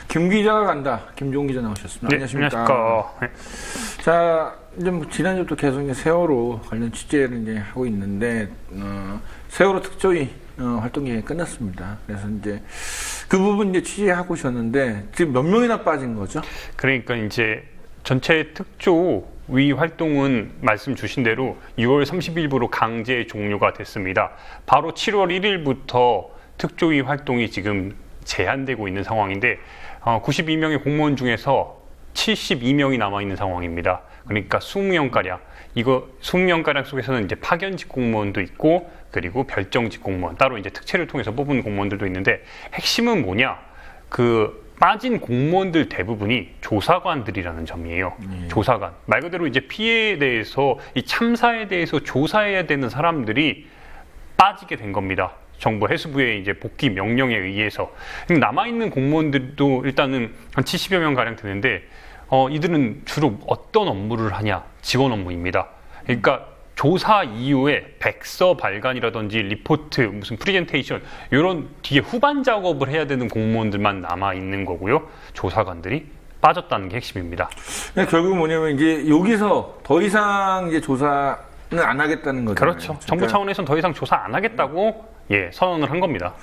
김 기자가 간다. 김종 기자 나오셨습니다. 네, 안녕하십니까. 네. 자, 이제 뭐 지난주부터 계속 이제 세월호 관련 취재를 이제 하고 있는데, 세월호 특조위 활동 기간이 끝났습니다. 그래서 이제 그 부분 이제 취재하고 오셨는데, 지금 몇 명이나 빠진 거죠? 그러니까 이제 전체 특조위 활동은 말씀 주신 대로 6월 30일부로 강제 종료가 됐습니다. 바로 7월 1일부터 특조위 활동이 지금 제한되고 있는 상황인데 92명의 공무원 중에서 72명이 남아있는 상황입니다. 그러니까 20명가량. 이거 20명가량 속에서는 이제 파견직 공무원도 있고 그리고 별정직 공무원, 따로 이제 특채를 통해서 뽑은 공무원들도 있는데 핵심은 뭐냐? 그 빠진 공무원들 대부분이 조사관들이라는 점이에요. 조사관. 말 그대로 이제 피해에 대해서, 이 참사에 대해서 조사해야 되는 사람들이 빠지게 된 겁니다. 정부 해수부의 이제 복귀 명령에 의해서. 남아있는 공무원들도 일단은 한 70여 명 가량 되는데, 이들은 주로 어떤 업무를 하냐? 지원 업무입니다. 그러니까 조사 이후에 백서 발간이라든지 리포트, 무슨 프리젠테이션 이런 뒤에 후반 작업을 해야 되는 공무원들만 남아 있는 거고요. 조사관들이 빠졌다는 게 핵심입니다. 결국 뭐냐면 이제 여기서 더 이상 이제 조사는 안 하겠다는 거죠. 그렇죠. 정부 차원에서는 더 이상 조사 안 하겠다고 선언을 한 겁니다.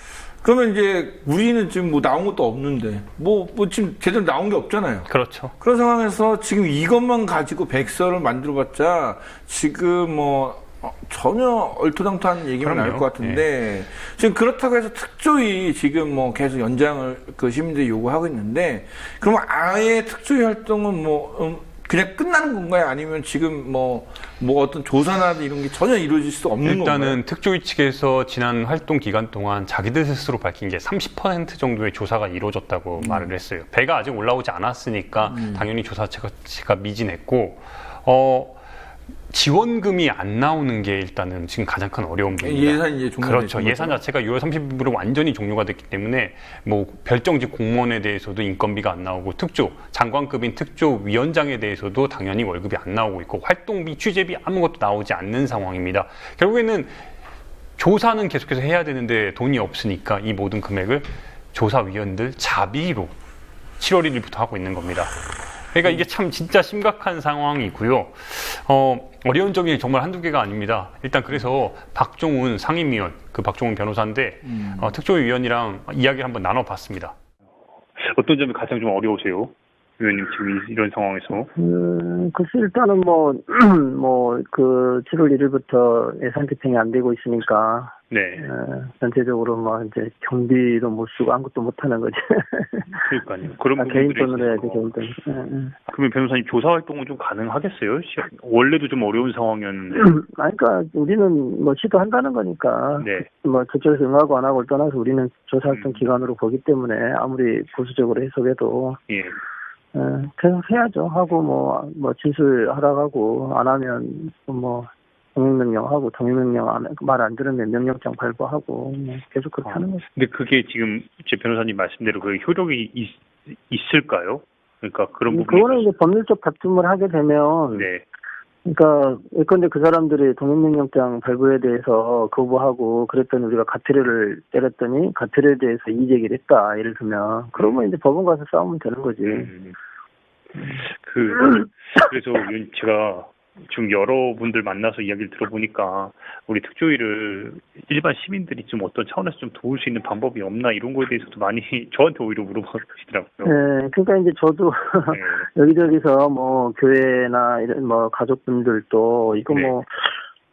그러면 이제 우리는 지금 뭐 나온 것도 없는데 뭐 지금 제대로 나온 게 없잖아요. 그렇죠. 그런 상황에서 지금 이것만 가지고 백서를 만들어봤자 지금 뭐 전혀 얼토당토한 얘기만 나올 것 같은데 지금 그렇다고 해서 특조위 지금 뭐 계속 연장을 그 시민들이 요구하고 있는데 그러면 아예 특조위 활동은 뭐 그냥 끝나는 건가요? 아니면 지금 뭐 어떤 조사나 이런 게 전혀 이루어질 수 없는 건가요? 일단은 특조위 측에서 지난 활동 기간 동안 자기들 스스로 밝힌 게 30% 정도의 조사가 이루어졌다고 말을 했어요. 배가 아직 올라오지 않았으니까 당연히 조사체가 미진했고 지원금이 안 나오는 게 일단은 지금 가장 큰 어려움입니다. 예산이 이제 종료가 그렇죠. 예산 자체가 6월 30일부로 완전히 종료가 됐기 때문에 뭐 별정직 공무원에 대해서도 인건비가 안 나오고 장관급인 특조위원장에 대해서도 당연히 월급이 안 나오고 있고 활동비, 취재비 아무것도 나오지 않는 상황입니다. 결국에는 조사는 계속해서 해야 되는데 돈이 없으니까 이 모든 금액을 조사위원들 자비로 7월 1일부터 하고 있는 겁니다. 그러니까 이게 참 진짜 심각한 상황이고요. 어려운 점이 정말 한두 개가 아닙니다. 일단 그래서 박종훈 상임위원, 그 박종훈 변호사인데 특조위원이랑 이야기를 한번 나눠봤습니다. 어떤 점이 가장 좀 어려우세요? 위원님 지금 이런 상황에서? 글쎄 일단은 그 7월 1일부터 예산 집행이 안 되고 있으니까 네. 전체적으로 이제 경비도 못 쓰고 아무것도 못 하는 거지. 그러니까요. 그런 개인 돈으로 해야지, 개인 돈. 그러면 변호사님 조사 활동은 좀 가능하겠어요? 원래도 좀 어려운 상황이었는데. 그러니까 우리는 시도한다는 거니까. 네. 저쪽에서 응하고 안 하고를 떠나서 우리는 조사 활동 기관으로 보기 때문에 아무리 보수적으로 해석해도. 예. 계속 해야죠. 하고 진술하라고 하고 안 하면 동행명령하고 동행명령 말 안 들으면 명령장 발부하고 계속 그렇게 하는 거죠. 근데 그게 지금 제 변호사님 말씀대로 그 효력이 있을까요? 그러니까 그런 부분이 그거는 이제 법률적 다툼을 하게 되면 네. 그러니까 예컨대 그 사람들이 동행명령장 발부에 대해서 거부하고 그랬더니 우리가 가태료를 때렸더니 가태료에 대해서 이의 제기를 했다. 예를 들면 그러면 이제 법원 가서 싸우면 되는 거지. 그래서 제가 지금 여러분들 만나서 이야기를 들어보니까 우리 특조위를 일반 시민들이 좀 어떤 차원에서 좀 도울 수 있는 방법이 없나 이런 거에 대해서도 많이 저한테 오히려 물어보시더라고요. 네, 그러니까 이제 저도 네. 여기저기서 교회나 이런 가족분들도 이거 네.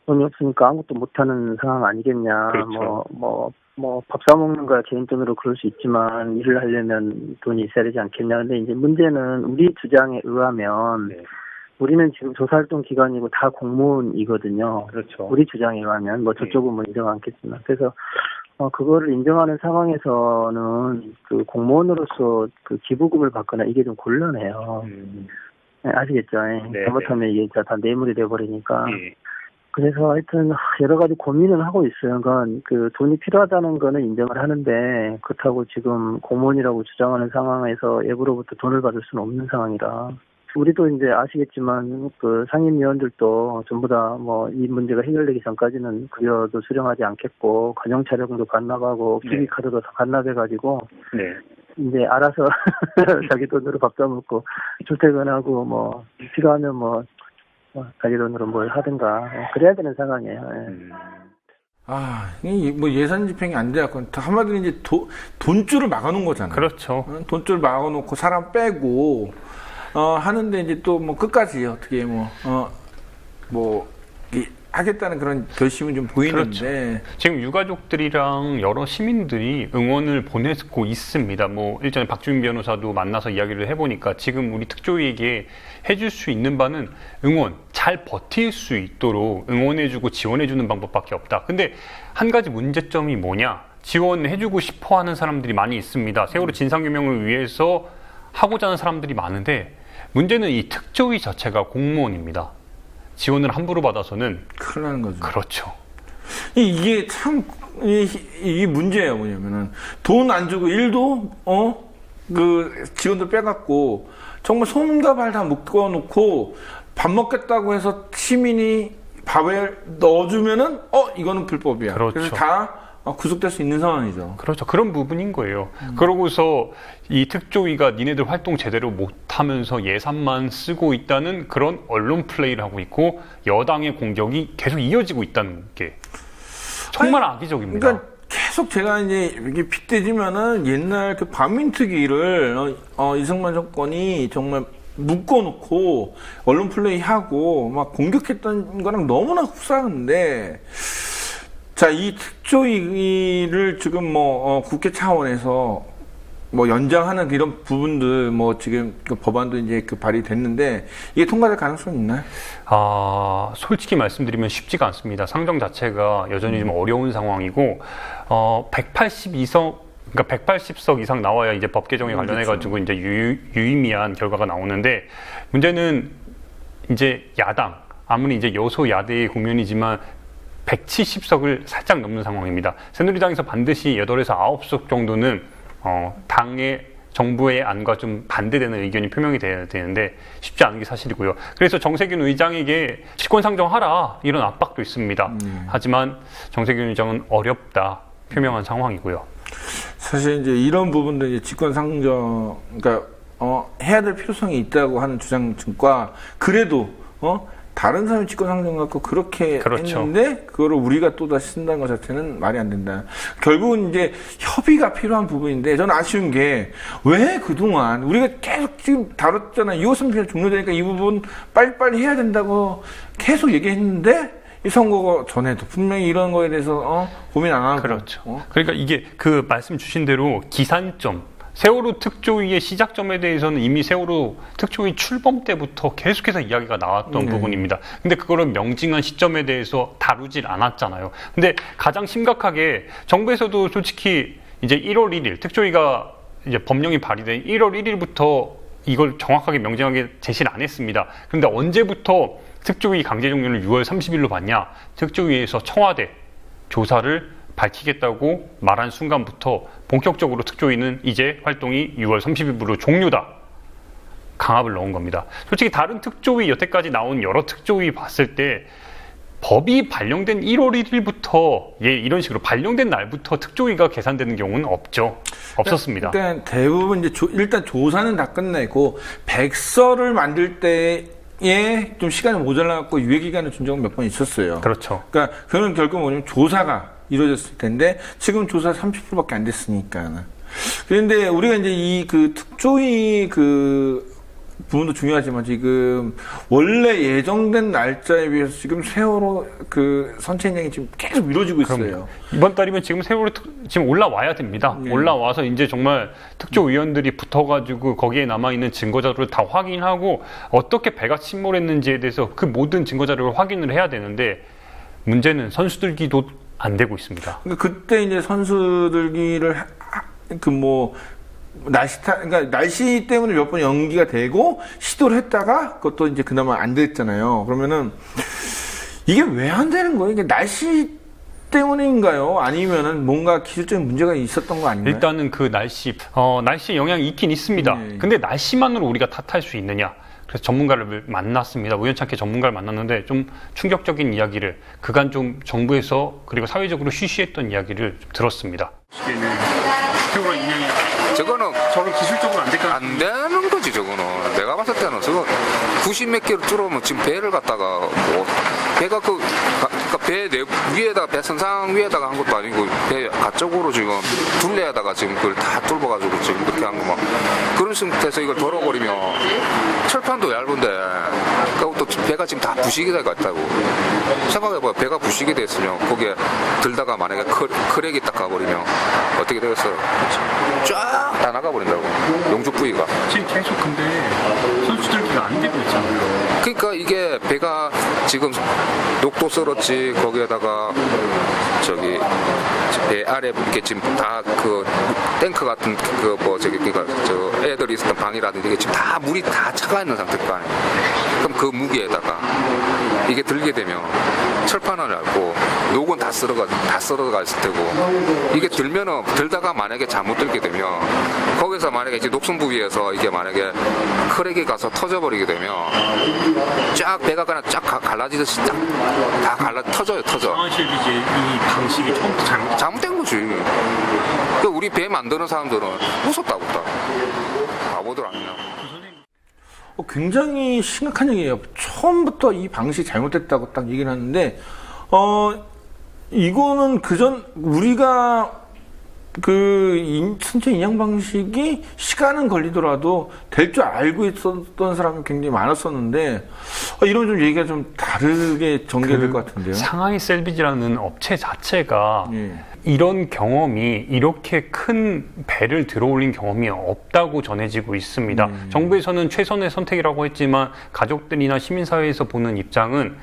돈이 없으니까 아무것도 못하는 상황 아니겠냐. 그렇죠. 밥 사먹는 거야 개인 돈으로 그럴 수 있지만 일을 하려면 돈이 있어야 되지 않겠냐. 근데 이제 문제는 우리 주장에 의하면 네. 우리는 지금 조사활동 기관이고 다 공무원이거든요. 그렇죠. 우리 주장에 의하면 저쪽은 인정 않겠지만 그래서 그거를 인정하는 상황에서는 그 공무원으로서 그 기부금을 받거나 이게 좀 곤란해요. 네, 아시겠죠? 네, 잘못하면 이게 다 뇌물이 돼버리니까. 네. 그래서 하여튼 여러 가지 고민은 하고 있어요. 그러니까 그 돈이 필요하다는 거는 인정을 하는데 그렇다고 지금 공무원이라고 주장하는 상황에서 외부로부터 돈을 받을 수는 없는 상황이라. 우리도 이제 아시겠지만 그 상임위원들도 전부 다 이 문제가 해결되기 전까지는 급여도 수령하지 않겠고 가정차량도 반납하고 PB 카드도 다 반납해가지고 네. 이제 알아서 자기 돈으로 밥도 먹고 출퇴근하고 뭐 필요하면 뭐 자기 돈으로 뭘 하든가 그래야 되는 상황이에요. 뭐 예산 집행이 안 돼갖고 한마디로 이제 돈줄을 막아놓은 거잖아요. 그렇죠. 돈줄을 막아놓고 사람 빼고 하는데 이제 또 뭐 끝까지 어떻게 하겠다는 그런 결심은 좀 보이는데. 그렇죠. 지금 유가족들이랑 여러 시민들이 응원을 보내고 있습니다. 뭐 일전에 박주민 변호사도 만나서 이야기를 해보니까 지금 우리 특조위에게 해줄 수 있는 바는 응원, 잘 버틸 수 있도록 응원해주고 지원해주는 방법밖에 없다. 근데 한 가지 문제점이 뭐냐? 지원해주고 싶어하는 사람들이 많이 있습니다. 세월호 진상규명을 위해서 하고자 하는 사람들이 많은데 문제는 이 특조위 자체가 공무원입니다. 지원을 함부로 받아서는 큰일 나는 거죠. 그렇죠. 이게 참 이 문제예요. 뭐냐면은 돈 안 주고 일도 그 지원도 빼갖고 정말 손과 발 다 묶어놓고 밥 먹겠다고 해서 시민이 밥에 넣어주면은 이거는 불법이야. 그렇죠. 그래서 다 구속될 수 있는 상황이죠. 그렇죠. 그런 부분인 거예요. 그러고서 이 특조위가 니네들 활동 제대로 못하면서 예산만 쓰고 있다는 그런 언론 플레이를 하고 있고 여당의 공격이 계속 이어지고 있다는 게 정말 악의적입니다. 그러니까 계속 제가 이제 이게 빗대지면은 옛날 그 반민특위를 이승만 정권이 정말 묶어놓고 언론 플레이하고 막 공격했던 거랑 너무나 흡사한데. 자, 이 특조위를 지금 국회 차원에서 연장하는 이런 부분들 지금 그 법안도 이제 발의됐는데 이게 통과될 가능성이 있나요? 솔직히 말씀드리면 쉽지가 않습니다. 상정 자체가 여전히 좀 어려운 상황이고 182석 그러니까 180석 이상 나와야 이제 법 개정에 관련해 가지고 이제 유의미한 결과가 나오는데 문제는 이제 야당 아무리 이제 여소야대의 국면이지만 170석을 살짝 넘는 상황입니다. 새누리당에서 반드시 8에서 9석 정도는 당의 정부의 안과 좀 반대되는 의견이 표명이 돼야 되는데 쉽지 않은 게 사실이고요. 그래서 정세균 의장에게 직권상정하라 이런 압박도 있습니다. 하지만 정세균 의장은 어렵다 표명한 상황이고요. 사실 이제 이런 부분도 이제 직권상정 그러니까 해야 될 필요성이 있다고 하는 주장과 그래도 다른 사람이 직권상정 갖고 그렇게 그렇죠. 했는데 그거를 우리가 또 다시 쓴다는 것 자체는 말이 안 된다. 결국은 이제 협의가 필요한 부분인데 저는 아쉬운 게 왜 그동안 우리가 계속 지금 다뤘잖아요. 2호 선거가 종료되니까 이 부분 빨리빨리 해야 된다고 계속 얘기했는데 이 선거 전에도 분명히 이런 거에 대해서 고민 안 하고 그렇죠. 그러니까 이게 그 말씀 주신 대로 기산점 세월호 특조위의 시작점에 대해서는 이미 세월호 특조위 출범 때부터 계속해서 이야기가 나왔던 부분입니다. 근데 그거를 명징한 시점에 대해서 다루질 않았잖아요. 근데 가장 심각하게 정부에서도 솔직히 이제 1월 1일 특조위가 이제 법령이 발의된 1월 1일부터 이걸 정확하게 명징하게 제시를 안 했습니다. 그런데 언제부터 특조위 강제 종료를 6월 30일로 받냐? 특조위에서 청와대 조사를 밝히겠다고 말한 순간부터 본격적으로 특조위는 이제 활동이 6월 30일부로 종료다. 강압을 넣은 겁니다. 솔직히 다른 특조위 여태까지 나온 여러 특조위 봤을 때 법이 발령된 1월 1일부터 이런 식으로 발령된 날부터 특조위가 계산되는 경우는 없었습니다. 그러니까 대부분 이제 일단 조사는 다 끝내고 백서를 만들 때 좀 시간이 모자라갖고 유예기간을 준 적은 몇 번 있었어요. 그렇죠. 그러니까 그건 결국 뭐냐면 조사가 이루어졌을 텐데 지금 조사 30%밖에 안 됐으니까. 그런데 우리가 이제 이 특조위 부분도 중요하지만 지금 원래 예정된 날짜에 비해서 지금 세월호 선체인양이 지금 계속 미뤄지고 있어요. 그럼요. 이번 달이면 지금 세월호 지금 올라와야 됩니다. 올라와서 이제 정말 특조위원들이 붙어가지고 거기에 남아있는 증거자료를 다 확인하고 어떻게 배가 침몰했는지에 대해서 그 모든 증거자료를 확인을 해야 되는데 문제는 선수들기도 안 되고 있습니다. 그때 이제 선수들기를 그러니까 날씨 때문에 몇 번 연기가 되고 시도를 했다가 그것도 이제 그나마 안 됐잖아요. 그러면은 이게 왜 안 되는 거예요? 이게 날씨 때문인가요? 아니면은 뭔가 기술적인 문제가 있었던 거 아닌가요? 일단은 그 날씨에 영향이 있긴 있습니다. 근데 날씨만으로 우리가 탓할 수 있느냐? 그래서 전문가를 만났습니다. 우연찮게 전문가를 만났는데 좀 충격적인 이야기를 그간 좀 정부에서 그리고 사회적으로 쉬쉬했던 이야기를 좀 들었습니다. 세월호 인양이 저거는 저는 기술적으로 안 될까? 안 되는 거지. 저거는 내가 봤을 때는 저거 90몇 개를 뚫으면 지금 배를 갖다가 뭐 배가 그러니까 배 위에다가 배 선상 위에다가 한 것도 아니고 배 가쪽으로 지금 둘레에다가 지금 그걸 다 뚫어가지고 지금 그렇게 한 거 막 그런 상태에서 이걸 덜어버리면 철판도 얇은데 그것도 배가 지금 다 부식이 돼 갔다고 생각해봐. 배가 부식이 됐으면 거기에 들다가 만약에 크랙이 딱 가버리면 어떻게 되겠어요? 쫙 다 나가버린다고 용접 부위가. 지금 계속 근데 선수들끼가 안 되고 있잖아요. 그러니까 이게 배가 지금 녹도 썰었지 거기에다가 저기 배 아래 이렇게 지금 다 그 탱크 같은 그 뭐 저기 그니까 저 애들이 있었던 방이라든지 이게 지금 다 물이 다 차가 있는 상태일 거 아니에요. 그럼 그 무게에다가 이게 들게 되면 철판은 얇고 녹은 다 썰어가 있을 테고 이게 들다가 만약에 잘못 들게 되면 거기서 만약에 이제 녹슨 부위에서 이게 만약에 크랙이 가서 터져버리게 되면 쫙 배가 그냥 쫙 갈라지듯이 쫙 다 터져. 상황실 이제 이 방식이 처음부터 잘못된 거지. 그 우리 배 만드는 사람들은 무섭다고 다 바보들 아니냐. 굉장히 심각한 얘기예요. 처음부터 이 방식이 잘못됐다고 딱 얘기를 하는데, 이거는 그전 우리가 선체 인양 방식이 시간은 걸리더라도 될 줄 알고 있었던 사람이 굉장히 많았었는데, 이런 좀 얘기가 좀 다르게 전개될 것 같은데요. 상하이 셀비지라는 업체 자체가 예. 이런 경험이 이렇게 큰 배를 들어올린 경험이 없다고 전해지고 있습니다. 정부에서는 최선의 선택이라고 했지만 가족들이나 시민사회에서 보는 입장은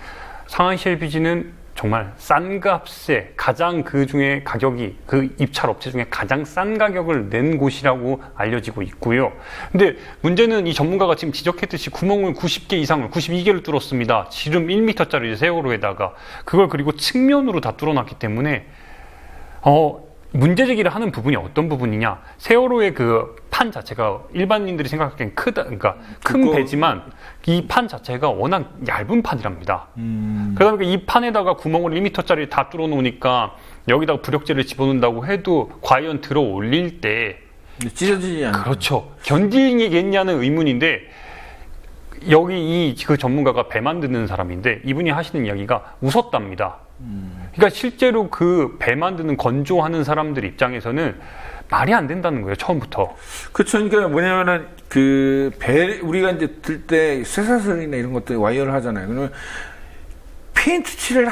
상하이 셀비지는 정말 싼 값에 가장 그 중에 가격이 그 입찰 업체 중에 가장 싼 가격을 낸 곳이라고 알려지고 있고요. 근데 문제는 이 전문가가 지금 지적했듯이 구멍을 90개 이상을 92개를 뚫었습니다. 지름 1m짜리 세월호에다가 그걸 그리고 측면으로 다 뚫어놨기 때문에 문제 제기를 하는 부분이 어떤 부분이냐? 세월호의 그 판 자체가 일반인들이 생각하기엔 크다, 그러니까 큰 배지만 이 판 자체가 워낙 얇은 판이랍니다. 그러다 보니까 이 판에다가 구멍을 1m짜리 다 뚫어 놓으니까 여기다가 부력제를 집어넣는다고 해도 과연 들어 올릴 때 찢어지지 않아요. 그렇죠. 견디겠냐는 의문인데 여기 그 전문가가 배 만드는 사람인데 이분이 하시는 이야기가 웃었답니다. 그러니까 실제로 그 배 만드는 건조하는 사람들 입장에서는 말이 안 된다는 거예요, 처음부터. 그렇죠. 그러니까 뭐냐면은 우리가 이제 들 때 쇠사슬이나 이런 것들 와이어를 하잖아요. 그러면 페인트 칠을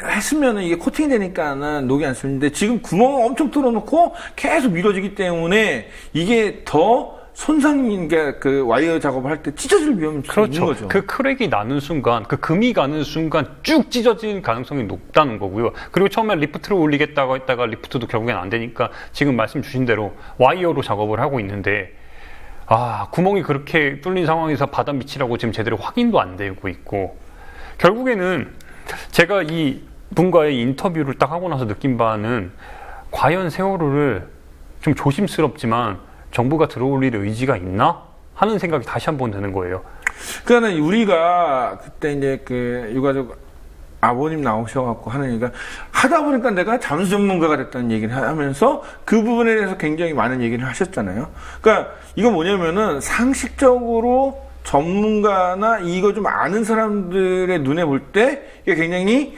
했으면은 이게 코팅이 되니까는 녹이 안 쓰는데 지금 구멍을 엄청 뚫어놓고 계속 밀어지기 때문에 이게 더 손상인 게 그 와이어 작업을 할 때 찢어질 위험이 있는 거죠. 그 크랙이 나는 순간, 그 금이 가는 순간 쭉 찢어질 가능성이 높다는 거고요. 그리고 처음에 리프트를 올리겠다고 했다가 리프트도 결국엔 안 되니까 지금 말씀 주신 대로 와이어로 작업을 하고 있는데 구멍이 그렇게 뚫린 상황에서 바다 밑이라고 지금 제대로 확인도 안 되고 있고 결국에는 제가 이 분과의 인터뷰를 딱 하고 나서 느낀 바는 과연 세월호를 좀 조심스럽지만 정부가 들어올릴 의지가 있나? 하는 생각이 다시 한번 드는 거예요. 그러니까 우리가 그때 이제 그 유가족 아버님 나오셔갖고 하는 얘기가 하다 보니까 내가 잠수 전문가가 됐다는 얘기를 하면서 그 부분에 대해서 굉장히 많은 얘기를 하셨잖아요. 그러니까 이거 뭐냐면은 상식적으로 전문가나 이거 좀 아는 사람들의 눈에 볼 때 이게 굉장히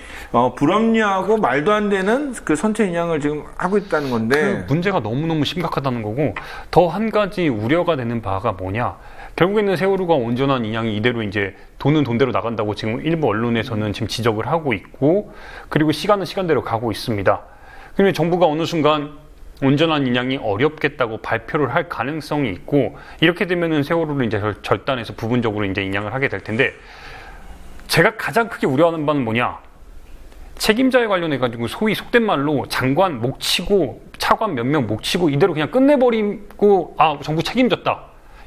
불합리하고 말도 안 되는 그 선체 인양을 지금 하고 있다는 건데 그 문제가 너무너무 심각하다는 거고 더 한 가지 우려가 되는 바가 뭐냐 결국에는 세월호가 온전한 인양이 이대로 이제 돈은 돈대로 나간다고 지금 일부 언론에서는 지금 지적을 하고 있고 그리고 시간은 시간대로 가고 있습니다. 그러면 정부가 어느 순간 온전한 인양이 어렵겠다고 발표를 할 가능성이 있고 이렇게 되면은 세월호를 이제 절단해서 부분적으로 이제 인양을 하게 될 텐데 제가 가장 크게 우려하는 바는 뭐냐 책임자에 관련해 가지고 소위 속된 말로 장관 목 치고 차관 몇 명 목 치고 이대로 그냥 끝내버리고 정부 책임졌다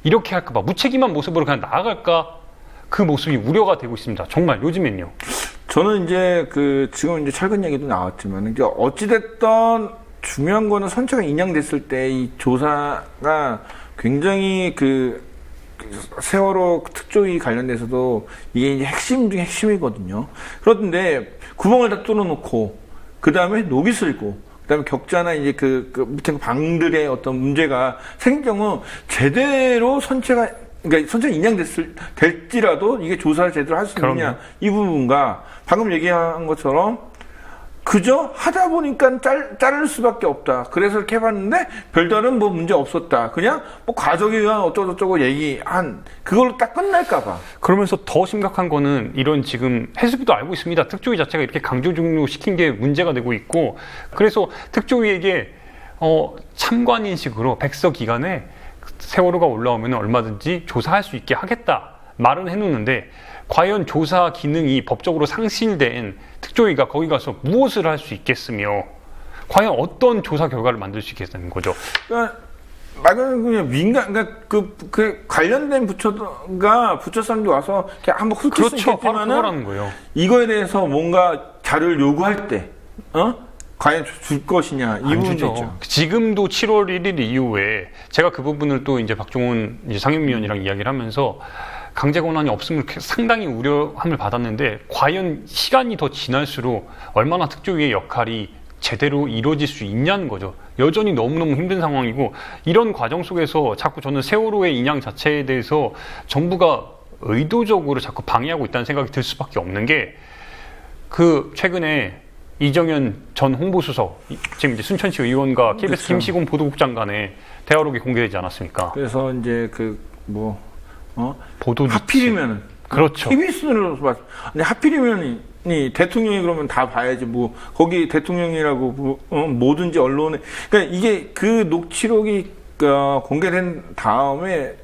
이렇게 할까 봐 무책임한 모습으로 그냥 나아갈까 그 모습이 우려가 되고 있습니다. 정말 요즘엔요. 저는 이제 지금 이제 최근 얘기도 나왔지만 이제 어찌됐던 중요한 거는 선체가 인양됐을 때 이 조사가 굉장히 세월호 특조위 관련돼서도 이게 이제 핵심 중에 핵심이거든요. 그런데 구멍을 다 뚫어놓고 그 다음에 녹이 슬고 그다음에 격자나 이제 그 밑에 방들의 어떤 문제가 생긴 경우 제대로 그러니까 선체가 인양될지라도 이게 조사를 제대로 할 수 있느냐 이 부분과 방금 얘기한 것처럼 그저 하다 보니까 자를 수밖에 없다. 그래서 이렇게 해봤는데 별다른 뭐 문제 없었다. 그냥 뭐 과정에 의한 어쩌고저쩌고 얘기한 그걸로 딱 끝날까봐. 그러면서 더 심각한 거는 이런 지금 해수부도 알고 있습니다. 특조위 자체가 이렇게 강제 종료시킨 게 문제가 되고 있고 그래서 특조위에게 참관인식으로 백서 기간에 세월호가 올라오면 얼마든지 조사할 수 있게 하겠다 말은 해놓는데 과연 조사 기능이 법적으로 상실된 특조위가 거기 가서 무엇을 할 수 있겠으며 과연 어떤 조사 결과를 만들 수 있겠다는 거죠. 그러니까 말 그대로 그냥 그러니까 그 관련된 부처 사람들이 와서 그냥 한번 훑을 수 그렇죠. 바로 있겠지만은 그거라는 거예요. 이거에 대해서 뭔가 자료를 요구할 때 과연 줄 것이냐 이 부분도 있죠. 지금도 7월 1일 이후에 제가 그 부분을 또 이제 박종훈 이제 상임위원이랑 이야기를 하면서 강제 권한이 없음을 상당히 우려함을 받았는데 과연 시간이 더 지날수록 얼마나 특조위의 역할이 제대로 이루어질 수 있냐는 거죠. 여전히 너무너무 힘든 상황이고 이런 과정 속에서 자꾸 저는 세월호의 인양 자체에 대해서 정부가 의도적으로 자꾸 방해하고 있다는 생각이 들 수밖에 없는 게 그 최근에 이정현 전 홍보수석 지금 이제 순천시 의원과 KBS 그렇죠. 김시곤 보도국장 간의 대화록이 공개되지 않았습니까? 그래서 이제 보도 하필이면은 그렇죠. KBS로 봤. 근데 하필이면 대통령이 그러면 다 봐야지 뭐 거기 대통령이라고 뭐든지 언론에 그러니까 이게 그 녹취록이 공개된 다음에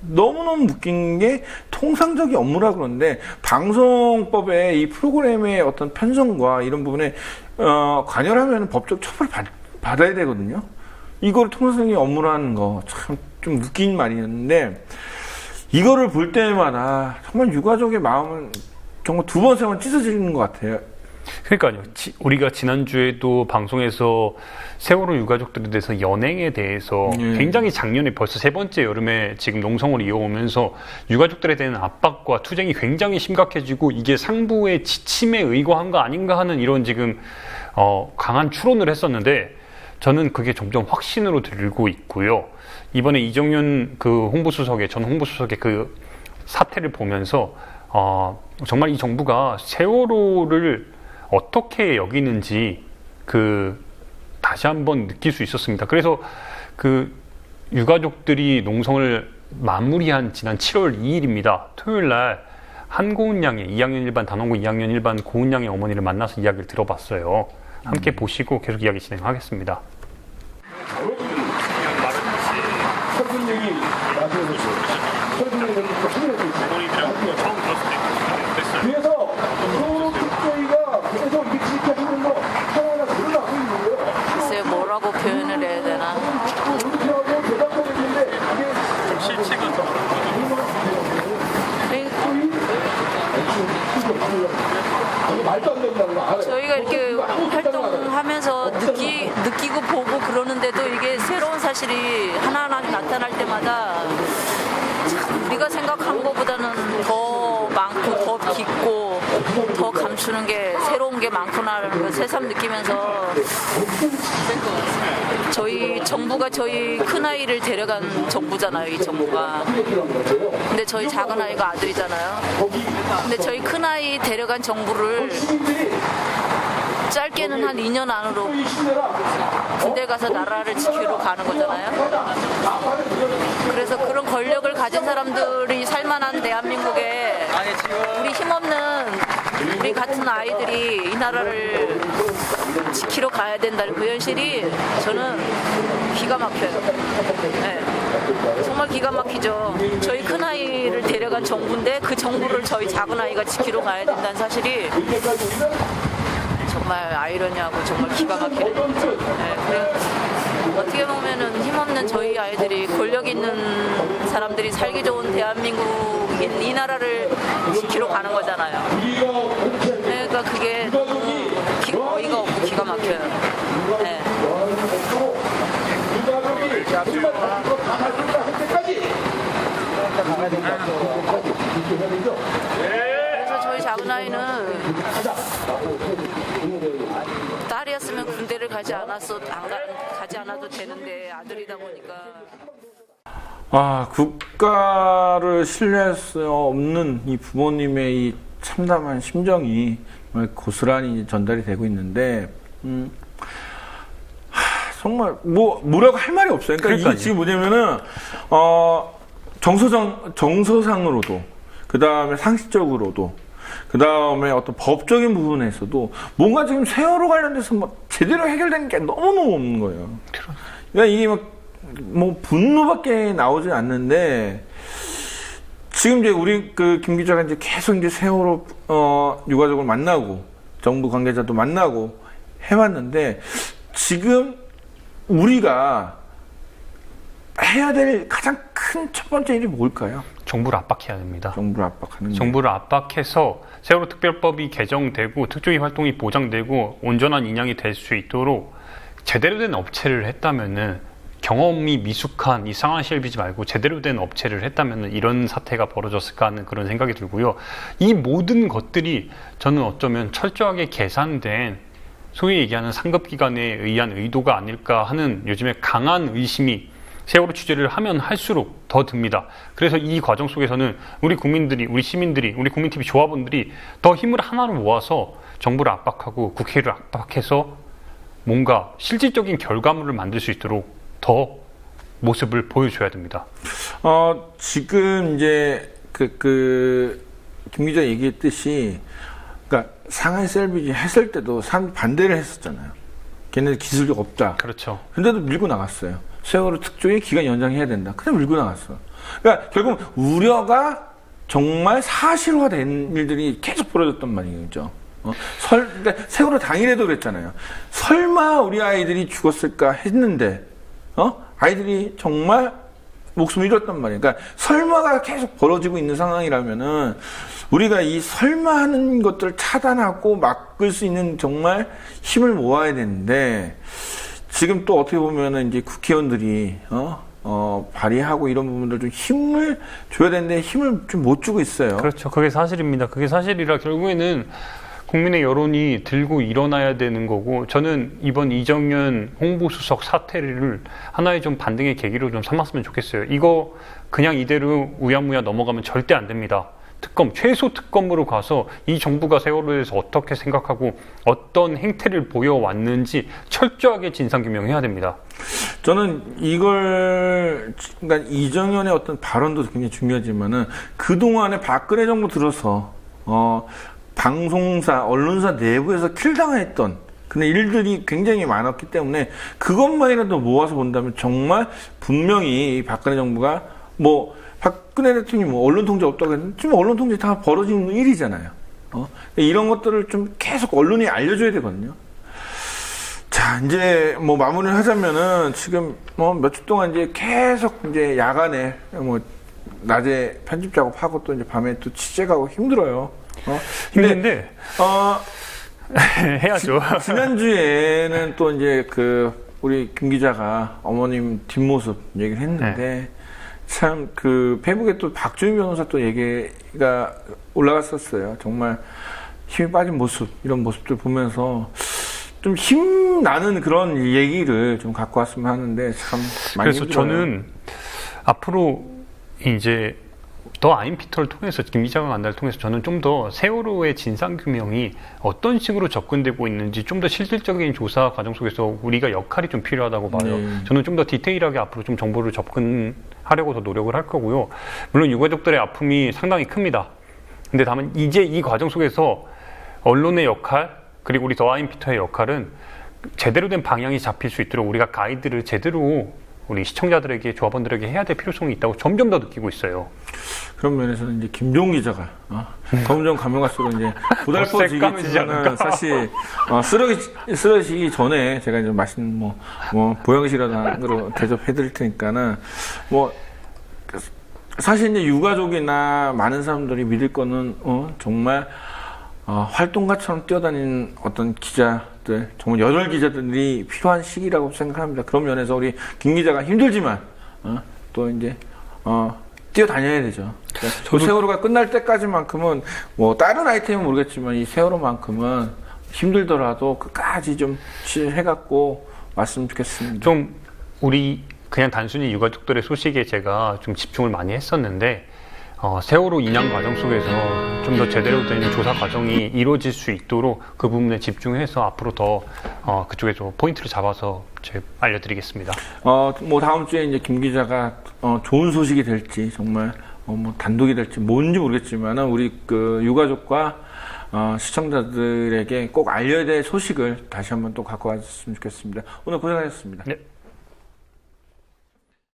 너무너무 웃긴 게 통상적인 업무라 그러는데 방송법의 이 프로그램의 어떤 편성과 이런 부분에 관여하면 법적 처벌을 받아야 되거든요. 이걸 통상적인 업무라는 거 참 좀 웃긴 말이었는데 이거를 볼 때마다 정말 유가족의 마음은 정말 두 번, 세 번 찢어지는 것 같아요. 그러니까요. 우리가 지난주에도 방송에서 세월호 유가족들에 대해서 연행에 대해서 굉장히 작년에 벌써 세 번째 여름에 지금 농성을 이어오면서 유가족들에 대한 압박과 투쟁이 굉장히 심각해지고 이게 상부의 지침에 의거한 거 아닌가 하는 이런 지금 강한 추론을 했었는데 저는 그게 점점 확신으로 들고 있고요. 이번에 이정현 그 전 홍보수석의 그 사태를 보면서 정말 이 정부가 세월호를 어떻게 여기는지 다시 한번 느낄 수 있었습니다. 그래서 그 유가족들이 농성을 마무리한 지난 7월 2일입니다. 토요일 날 한고은 양의 2학년 1반 단원고 2학년 1반 고은 양의 어머니를 만나서 이야기를 들어봤어요. 함께 보시고 계속 이야기 진행하겠습니다. 그래서 그 특조위가 계속 이렇게 하는 거 하나하나 드러나고 있는 거예요. 글쎄요, 뭐라고 표현을 해야 되나. 그렇게 대답도 했는데 이게 실체가 말도 안 된다는 거 알아요. 저희가 이렇게 활동하면서 느끼고 보고 그러는데도 이게 새로운 사실이 하나하나 나타날 때마다 참 우리가 생각한 것보다는 더 많고 더 깊고 더 감추는 게 새로운 게 많구나라는 걸 새삼 느끼면서 저희 정부가 저희 큰아이를 데려간 정부잖아요, 이 정부가. 근데 저희 작은아이가 아들이잖아요. 근데 저희 큰아이 데려간 정부를 짧게는 한 2년 안으로 군대 가서 나라를 지키러 가는 거잖아요. 그래서 그런 권력을 가진 사람들이 살만한 대한민국에 우리 힘없는 우리 같은 아이들이 이 나라를 지키러 가야 된다는 그 현실이 저는 기가 막혀요. 네. 정말 기가 막히죠. 저희 큰아이를 데려간 정부인데 그 정부를 저희 작은아이가 지키러 가야 된다는 사실이 정말 아이러니하고 정말 기가 막히는 거죠. 네, 그래 어떻게 보면은 힘없는 저희 아이들이 권력 있는 사람들이 살기 좋은 대한민국인 이 나라를 지키러 가는 거잖아요. 그러니까 그게 어이가 없고 기가 막혀요. 네. 그래서 저희 작은 아이는 딸이었으면 군대를 가지 않아도 되는데 아들이다 보니까. 국가를 신뢰할 수 없는 이 부모님의 이 참담한 심정이 고스란히 전달이 되고 있는데, 정말 뭐라고 할 말이 없어요. 그러니까 이게 지금 뭐냐면은 정서상으로도, 그 다음에 상식적으로도, 그 다음에 어떤 법적인 부분에서도 뭔가 지금 세월호 관련돼서 제대로 해결된 게 너무너무 없는 거예요. 그러니까 이게 분노밖에 나오지 않는데, 지금 이제 우리 김 기자가 이제 계속 이제 세월호 유가족을 만나고 정부 관계자도 만나고 해왔는데, 지금 우리가 해야 될 가장 큰 첫 번째 일이 뭘까요? 정부를 압박해야 됩니다. 정부를 압박하는. 정부를 압박해서 세월호 특별법이 개정되고 특조위 활동이 보장되고 온전한 인양이 될 수 있도록 제대로 된 업체를 했다면은, 경험이 미숙한 이 상하시엘 비지 말고 제대로 된 업체를 했다면은 이런 사태가 벌어졌을까 하는 그런 생각이 들고요. 이 모든 것들이 저는 어쩌면 철저하게 계산된 소위 얘기하는 상급기관에 의한 의도가 아닐까 하는 요즘에 강한 의심이 세월호 취재를 하면 할수록 더 듭니다. 그래서 이 과정 속에서는 우리 국민들이, 우리 시민들이, 우리 국민TV 조합원들이 더 힘을 하나로 모아서 정부를 압박하고 국회를 압박해서 뭔가 실질적인 결과물을 만들 수 있도록 더 모습을 보여줘야 됩니다. 지금 이제 김 기자 얘기했듯이, 그러니까 상하이 셀비지 했을 때도 사람 반대를 했었잖아요. 걔네들 기술력 없다. 그렇죠. 근데도 밀고 나갔어요. 세월호 특조위 기간 연장해야 된다. 그냥 밀고 나갔어. 그러니까 결국 우려가 정말 사실화된 일들이 계속 벌어졌단 말이죠. 그러니까 세월호 당일에도 그랬잖아요. 설마 우리 아이들이 죽었을까 했는데, 아이들이 정말 목숨을 잃었단 말이에요. 그러니까 설마가 계속 벌어지고 있는 상황이라면은 우리가 이 설마 하는 것들을 차단하고 막을 수 있는 정말 힘을 모아야 되는데, 지금 또 어떻게 보면은 이제 국회의원들이 발의하고 이런 부분들 좀 힘을 줘야 되는데 힘을 좀 못 주고 있어요. 그렇죠. 그게 사실입니다. 그게 사실이라 결국에는 국민의 여론이 들고 일어나야 되는 거고, 저는 이번 이정현 홍보수석 사태를 하나의 좀 반등의 계기로 좀 삼았으면 좋겠어요. 이거 그냥 이대로 우야무야 넘어가면 절대 안 됩니다. 최소 특검으로 가서 이 정부가 세월호에 대해서 어떻게 생각하고 어떤 행태를 보여왔는지 철저하게 진상규명해야 됩니다. 저는 그러니까 이정현의 어떤 발언도 굉장히 중요하지만은 그동안에 박근혜 정부 들어서 방송사, 언론사 내부에서 킬당했던 그런 일들이 굉장히 많았기 때문에 그것만이라도 모아서 본다면 정말 분명히 박근혜 정부가 박근혜 대통령이 언론 통제 없다고 했는데 지금 언론 통제 다 벌어지는 일이잖아요. 이런 것들을 좀 계속 언론이 알려줘야 되거든요. 자, 이제 마무리를 하자면은 지금 며칠 동안 이제 계속 이제 야간에 낮에 편집 작업하고 또 이제 밤에 또 취재가고 힘들어요. 힘든데 해야죠. 지난주에는 또 이제 우리 김 기자가 어머님 뒷모습 얘기를 했는데, 참 페이북에 또 박주민 변호사 또 얘기가 올라갔었어요. 정말 힘이 빠진 모습, 이런 모습들 보면서 좀 힘나는 그런 얘기를 좀 갖고 왔으면 하는데 참 많이 그래서 힘들어요. 저는 앞으로 이제 더 아임피터를 통해서, 김 기자가 간다를 통해서 저는 좀 더 세월호의 진상규명이 어떤 식으로 접근되고 있는지 좀 더 실질적인 조사 과정 속에서 우리가 역할이 좀 필요하다고 봐요. 저는 좀 더 디테일하게 앞으로 좀 정보를 접근하려고 더 노력을 할 거고요. 물론 유가족들의 아픔이 상당히 큽니다. 근데 다만 이제 이 과정 속에서 언론의 역할, 그리고 우리 더 아임피터의 역할은 제대로 된 방향이 잡힐 수 있도록 우리가 가이드를 제대로 우리 시청자들에게, 조합원들에게 해야 될 필요성이 있다고 점점 더 느끼고 있어요. 그런 면에서는 이제 김종 기자가 점점 가면 갈수록 이제 고달퍼지겠지만 사실 쓰러지기 전에 제가 이제 맛있는 보양식으로 대접해드릴 테니까는 사실 이제 유가족이나 많은 사람들이 믿을 거는 정말 활동가처럼 뛰어다니는 어떤 기자들, 정말 여덟 기자들이 필요한 시기라고 생각합니다. 그런 면에서 우리 김 기자가 힘들지만 또 이제 뛰어다녀야 되죠. 그 세월호가 끝날 때까지만큼은 뭐 다른 아이템은 모르겠지만 이 세월호만큼은 힘들더라도 끝까지 좀 해갖고 왔으면 좋겠습니다. 좀 우리 그냥 단순히 유가족들의 소식에 제가 좀 집중을 많이 했었는데 세월호 인양 과정 속에서 좀 더 제대로 된 조사 과정이 이루어질 수 있도록 그 부분에 집중해서 앞으로 더 그쪽에 좀 포인트를 잡아서 제가 알려드리겠습니다. 뭐 다음 주에 이제 김 기자가 좋은 소식이 될지 정말 뭐 단독이 될지 뭔지 모르겠지만은 우리 그 유가족과 시청자들에게 꼭 알려야 될 소식을 다시 한번 또 갖고 왔으면 좋겠습니다. 오늘 고생하셨습니다. 네.